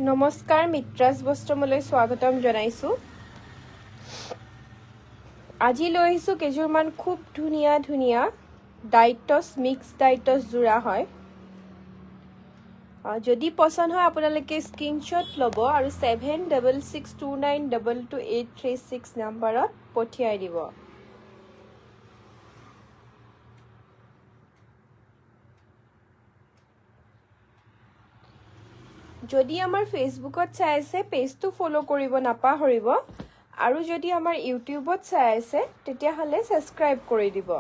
নমস্কাৰ মিত্ৰাজ বস্ত্ৰমলৈ স্বাগতম জনাইছো আজি লৈ আহিছো কেজুৰমান খুব ধুনিয়া ধুনিয়া ডাইটস মিক্স ডাইটস জোৰা হয় যদি পছন্দ হয় আপোনালোকে স্ক্ৰিনশ্বট লব আৰু 7662922836 নম্বৰত পঠিয়াই দিব যদি আমাৰ ফেসবুকত চাই আছে পেজটো ফলো কৰিব নাপাহৰিব আৰু যদি আমাৰ ইউটিউবত চাই আছে তেতিয়া হলে সাবস্ক্ৰাইব কৰি দিব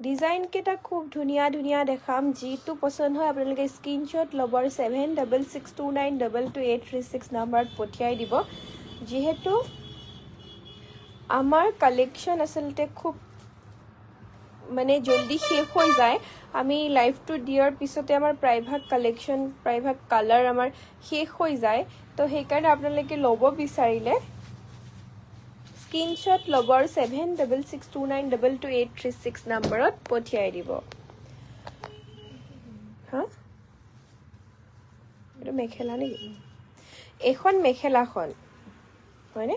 ডিজাইন কেটা খুব ধুনিয়া ধুনিয়া দেখাম যেটো পছন্দ হয় আপোনালোকে স্ক্ৰিনশ্বট লব 7662922836 নম্বৰত পঠিয়াই দিব যেহেতু আমাৰ কালেকশন আসলতে খুব মানে জলদি শেষ হৈ যায় আমি লাইভ টু দিয়াৰ পিছতে আমাৰ প্ৰাইভাগ কালেকশন প্ৰাইভাগ কালাৰ আমাৰ শেষ হৈ যায় তো সেই কাৰণে আপোনালোকে লব বিচাৰিলে স্ক্ৰিনশ্বট লব 7662922836 নম্বৰত পঠিয়াই দিব হা এটা মেখেলা নেকি এখন মেখেলাখন হয়নে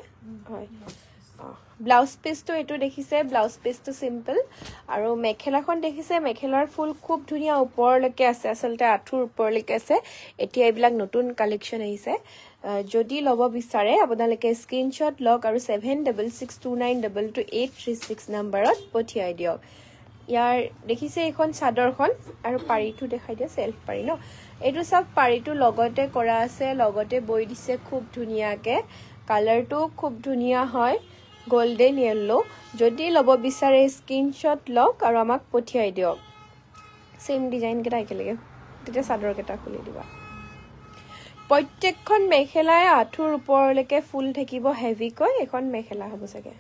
হয় ব্লাউজ পিসটো এটো দেখিছে ব্লাউজ পিসটো সিম্পল আৰু মেখেলাখন দেখিছে মেখেলাৰ ফুল খুব ধুনিয়া ওপৰলৈকে আছে আসলতে আঠুৰ ওপৰলৈকে আছে এতিয়া এইবিলাক নতুন কালেকশন আহিছে যদি লব বিচাৰে আপোনালোকে স্ক্ৰিনশ্বট লওক আৰু 7662922836 নম্বৰত পঠিয়াই দিয়ক ইয়াৰ দেখিছে এখন চাদৰখন আৰু পাৰিটো দেখাই দিয়া সেলফ পাৰি ন এটো সব পাৰিটো লগতে কৰা আছে লগতে বৈ দিছে খুব ধুনিয়াকে কালাৰটো খুব ধুনিয়া হয় গোল্ডেন ইয়েলো যদি লব বিচাৰে স্ক্ৰিনশ্বট লওক আৰু আমাক পঠিয়াই দিয়ক সেম ডিজাইন কেটা একেলগে তেতিয়া চাদৰ কেটা খুলি দিবা প্ৰত্যেকখন মেখেলাই আঠুৰ ওপৰলৈকে ফুল থাকিব হেভিকৈ এখন মেখেলা হ'ব চাগে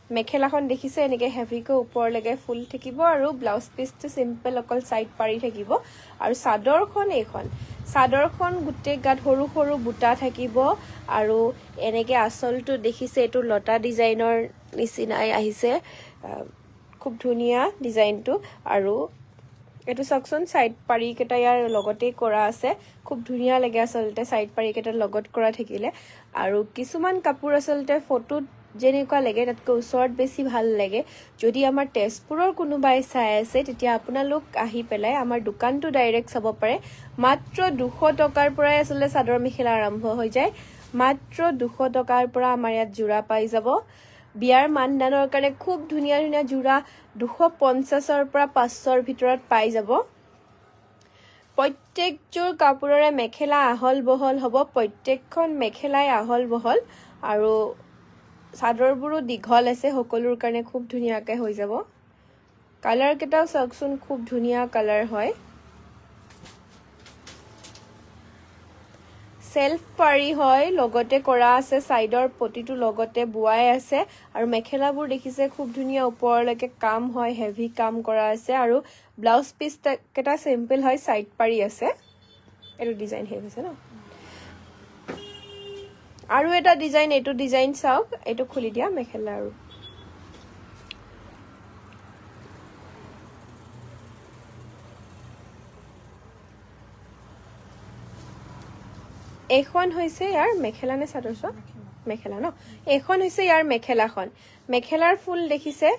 মেখেলাখন দেখিছে এনেকে হেভিকৈ ওপৰলৈকে ফুল থাকিব আৰু ব্লাউজ পিসটো সিম্পল অকল সাইড পাৰি থাকিব আৰু চাদৰখন এইখন চাদৰখন গুটে গাত সৰু সৰু বুটা থাকিব আৰু এনেকে আসলটো দেখিছে এটো লতা ডিজাইনৰ নিচিনাই আহিছে খুব ধুনিয়া ডিজাইনটো আৰু এটো সকচন সাইড পাৰি কেটা ইয়াৰ লগতে কৰা আছে খুব ধুনিয়া লাগে আসলতে সাইড পাৰি কেটা লগত কৰা থাকিলে আৰু কিছুমান কাপোৰ আসলতে ফটো যেনেকুৱা লাগে তাতকৈ ওচৰত বেছি ভাল লাগে যদি আমাৰ তেজপুৰৰ কোনোবাই চাই আছে তেতিয়া আপোনালোক আহি পেলাই আমাৰ দোকানটো ডাইৰেক্ট চাব পাৰে মাত্ৰ 200 টকাৰ পৰাই আসলে চাদৰ মেখেলা আৰম্ভ হৈ যায় মাত্ৰ 200 টকাৰ পৰা আমাৰ ইয়াত জোৰা পাই যাব বিয়াৰ মানদানৰ কাৰণে খুব ধুনিয়া ধুনিয়া জোৰা 250 ৰ পৰা 500 ৰ ভিতৰত পাই যাব প্ৰত্যেকযোৰ কাপোৰৰে মেখেলা আহল বহল হ'ব প্ৰত্যেকখন মেখেলাই আহল বহল আৰু চাদৰবোৰো দীঘল আছে সকলোৰ কাৰণে খুব ধুনিয়াকে হৈ যাব কালাৰ কেটাও সকচোন খুব ধুনিয়া কালাৰ হয় সেলফ পাৰি হয় লগতে কৰা আছে সাইডৰ পটিটো লগতে বুৱাই আছে আৰু মেখেলাবোৰ দেখিছে খুব ধুনিয়া ওপৰলৈকে কাম হয় হেভি কাম কৰা আছে আৰু ব্লাউজ পিস কেটা সিম্পল হয় সাইড পাৰি আছে এটো ডিজাইন হে হৈছে ন আৰু এটা ডিজাইন এটো ডিজাইন চাওক এটো খুলি দিয়া মেখেলা আৰু এখন হৈছে ইয়াৰ মেখেলা নে চাদৰ মেখেলা ন এখন হৈছে ইয়াৰ মেখেলাখন মেখেলাৰ ফুল দেখিছে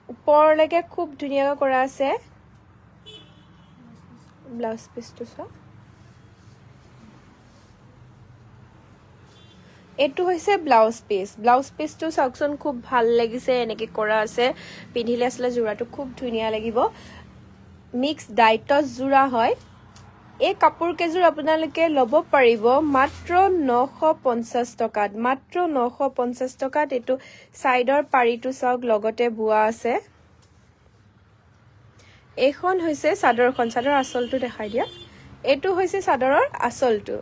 ওপৰলৈকে খুব ধুনিয়াকৈ কৰা আছে ব্লাউজ পিসটো চাওক এটো হৈছে ব্লাউজ পিসটো সকচোন খুব ভাল লাগিছে এনেকে কৰা আছে পিন্ধিলে আসলে জোৰাটো খুব ধুনিয়া লাগিব মিক্স ডাইটস জোৰা হয় এই কাপোৰ কেজোৰ আপোনালোকে লব পাৰিব মাত্ৰ 950 টকাত মাত্ৰ 950 টকাত এটো সাইডৰ পাৰিটো চাওক লগতে বুৱা আছে এখন হৈছে চাদৰখন চাদৰ আসলটো দেখাই দিয়া এটো হৈছে চাদৰৰ আসলটো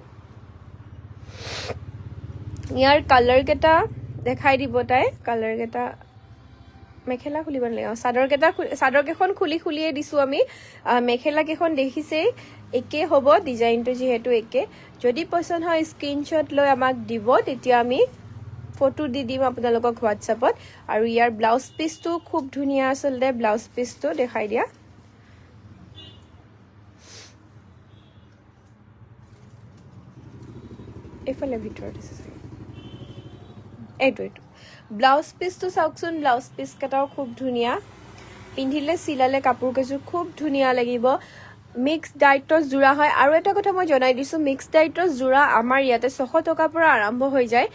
ইয়াৰ কালাৰ কেটা দেখাই দিব তাই কালাৰ কেটা মেখেলা খুলিব লাগে চাদৰ কেখন খুলিয়ে দিছো আমি মেখেলা কেখন দেখিছে একে হ'ব ডিজাইনটো যেহেতু একে যদি পছন্দ হয় স্ক্ৰিনশ্বট লৈ আমাক দিব তেতিয়া আমি ফটো দি দিম আপোনালোকক হোৱাটছআপত আৰু ইয়াৰ ব্লাউজ পিসটো খুব ধুনিয়া আসলতে ব্লাউজ পিসটো দেখাই দিয়া এইফালে ভিতৰত আছে এইটো ব্লাউজ পিসটো চাওকচোন ব্লাউজ পিস কেটাও খুব ধুনিয়া পিন্ধিলে সিলালে কাপোৰ কেজুৰ খুব ধুনিয়া লাগিব মিক্স ডাইটৰ জোৰা হয় আৰু এটা কথা মই জনাই দিছো মিক্স ডাইটৰ জোৰা আমাৰ ইয়াতে 600 টকা পৰা আৰম্ভ হৈ যায়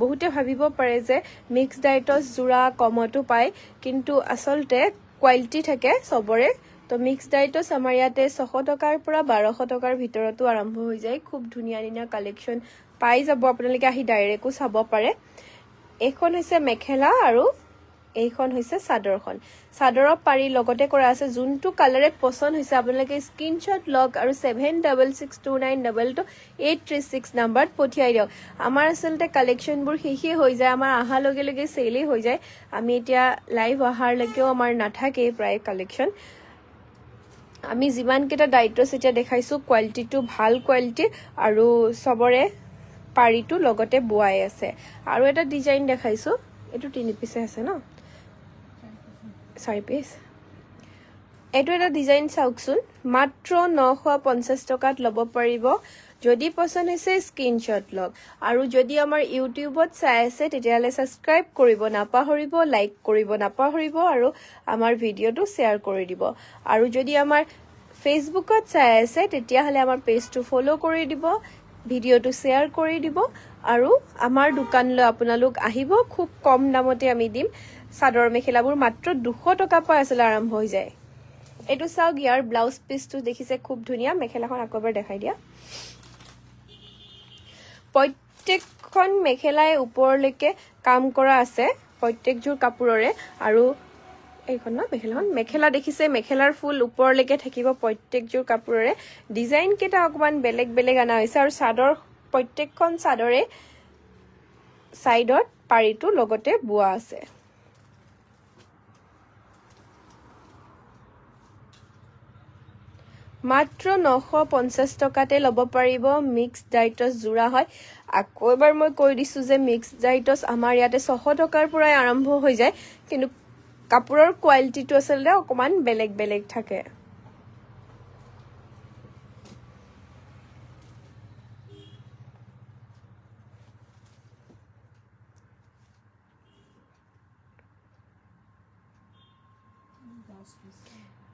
বহুতে ভাবিব পাৰে যে মিক্স ডাইটৰ জোৰা কমটো পায় কিন্তু আসলতে কোৱালিটি থাকে সবৰে তো মিক্স ডাইটস আমাৰ ইয়াতে 600 টকাৰ পৰা 1200 টকাৰ ভিতৰতো আৰম্ভ হৈ যায় খুব ধুনিয়া ধুনিয়া কালেকচন পাই যাব আপোনালোকে আহি ডাইৰেক্টও চাব পাৰে এখন হৈছে মেখেলা আৰু এইখন হৈছে চাদৰখন চাদৰৰ পাৰি লগতে কৰা আছে যোনটো কালাৰত পছন্দ হৈছে আপোনালোকে স্ক্ৰিনশ্বট লগ আৰু 7662922836 নম্বৰত পঠিয়াই দিয়ক আমাৰ আসলতে কালেকচনবোৰ শেষে হৈ যায় আমাৰ আহা লগে লগে সেলে হৈ যায় আমি এতিয়া লাইভ আহাৰ লগেও আমাৰ নাথাকে প্ৰায় কালেকচন আমি যিমান কেটা ডাইটস এতিয়া দেখাইছো কোৱালিটিটো ভাল কোৱালিটি আৰু সবৰে পাৰিটো লগতে বুৱাই আছে আৰু এটা ডিজাইন দেখাইছো এটো 3 পিছে আছে ন 4 পিস এটো এটা ডিজাইন চাওকচোন মাত্ৰ 950 টকাত লব পাৰিব যদি পছন্দ হৈছে স্ক্ৰিনশ্বট লগ আৰু যদি আমাৰ ইউটিউবত চাই আছে তেতিয়ালে সাবস্ক্ৰাইব কৰিব নাপাহৰিব লাইক কৰিব নাপাহৰিব আৰু আমাৰ ভিডিওটো শেয়াৰ কৰি দিব আৰু যদি আমাৰ ফেসবুকত চাই আছে তেতিয়াহলে আমাৰ পেজটো ফলো কৰি দিব ভিডিওটো শেয়াৰ কৰি দিব আৰু আমাৰ দোকানলৈ আপোনালোক আহিব খুব কম দামতে আমি দিম সাদৰ মেখেলাবোৰ মাত্ৰ 200 টকা পৰা আসলে আৰম্ভ হৈ যায় এটো চাওক ইয়াৰ ব্লাউজ পিসটো দেখিছে খুব ধুনিয়া মেখেলাখন আকবাৰ দেখাই দিয়া প্ৰত্যেকখন মেখেলাই ওপৰলৈকে কাম কৰা আছে প্ৰত্যেকজোৰ কাপোৰৰে আৰু এইখন না মেখেলাখন মেখেলা দেখিছে মেখেলাৰ ফুল ওপৰলৈকে থাকিব প্ৰত্যেকজোৰ কাপোৰৰে ডিজাইন কেটা অকমান বেলেগ বেলেগ আনা হৈছে আৰু চাদৰ প্ৰত্যেকখন চাদৰে সাইডত পাৰিটো লগতে বুৱা আছে মাত্ৰ 950 টকাতে লব পাৰিব মিক্স ডাইটস জোৰা হয় আকৌ এবাৰ মই কৈ দিছো যে মিক্স ডাইটস আমাৰ ইয়াতে 600 টকাৰ পৰা আৰম্ভ হৈ যায় কিন্তু কাপোৰৰ কোৱালিটিটো আসলে অকমান বেলেগ বেলেগ থাকে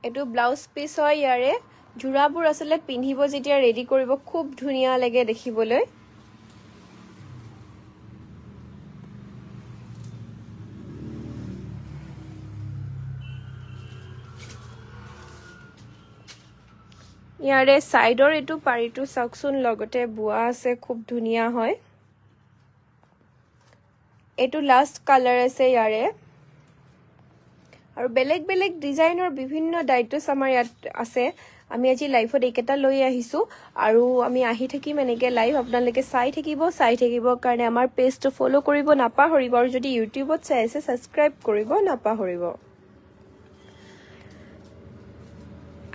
এটো ব্লাউজ পিস হয় ইয়াৰে জোৰাবোৰ আসলে পিন্ধিব যেতিয়া ৰেডি কৰিব খুব ধুনিয়া লাগে দেখিবলৈ ইয়াৰে সাইডৰ এটো পাৰিটো চাকচুন লগতে বুৱা আছে খুব ধুনিয়া হয় এটো লাষ্ট কালাৰ আছে ইয়াৰে আৰু বেলেগ বেলেগ ডিজাইনৰ বিভিন্ন ডাইটস আমাৰ ইয়াত আছে আমি আজি লাইভত একেটা লৈ আহিছো আৰু আমি আহি থাকিম এনেকে লাইভ আপোনালোকে চাই থাকিব কাৰণে আমাৰ পেজটো ফলো কৰিব নাপাহৰিব আৰু যদি ইউটিউবত চাই আছে সাবস্ক্ৰাইব কৰিব নাপাহৰিব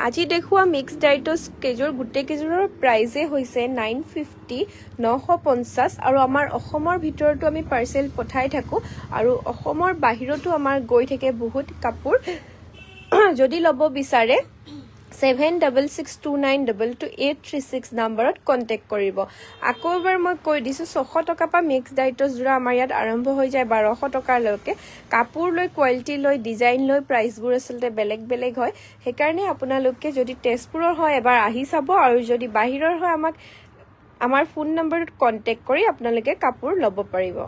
আজি দেখুৱা মিক্স ডাইটস কেজৰ গুটে কেজৰৰ প্ৰাইজে হৈছে 950 950 আৰু আমাৰ অসমৰ ভিতৰটো আমি পাৰ্সেল পঠাই থাকো আৰু অসমৰ বাহিৰতো আমাৰ গৈ থাকে বহুত কাপোৰ যদি লব বিচাৰে 7662922836 নম্বৰত কন্টাক্ট কৰিব আকৌ এবাৰ মই কৈ দিছো 600 টকা পা মিক্স ডাইটস জোৰা আমাৰ ইয়াত আৰম্ভ হৈ যায় 1200 টকা লৈকে কাপোৰ লৈ কোৱালিটি লৈ ডিজাইন লৈ প্ৰাইসবোৰ আসলে বেলেগ বেলেগ হয় হেকাৰণে আপোনালোকে যদি তেজপুৰৰ হয় এবাৰ আহি চাব আৰু যদি বাহিৰৰ হয় আমাক আমাৰ ফোন নম্বৰত কন্টাক্ট কৰি আপোনালোকে কাপোৰ লব পাৰিব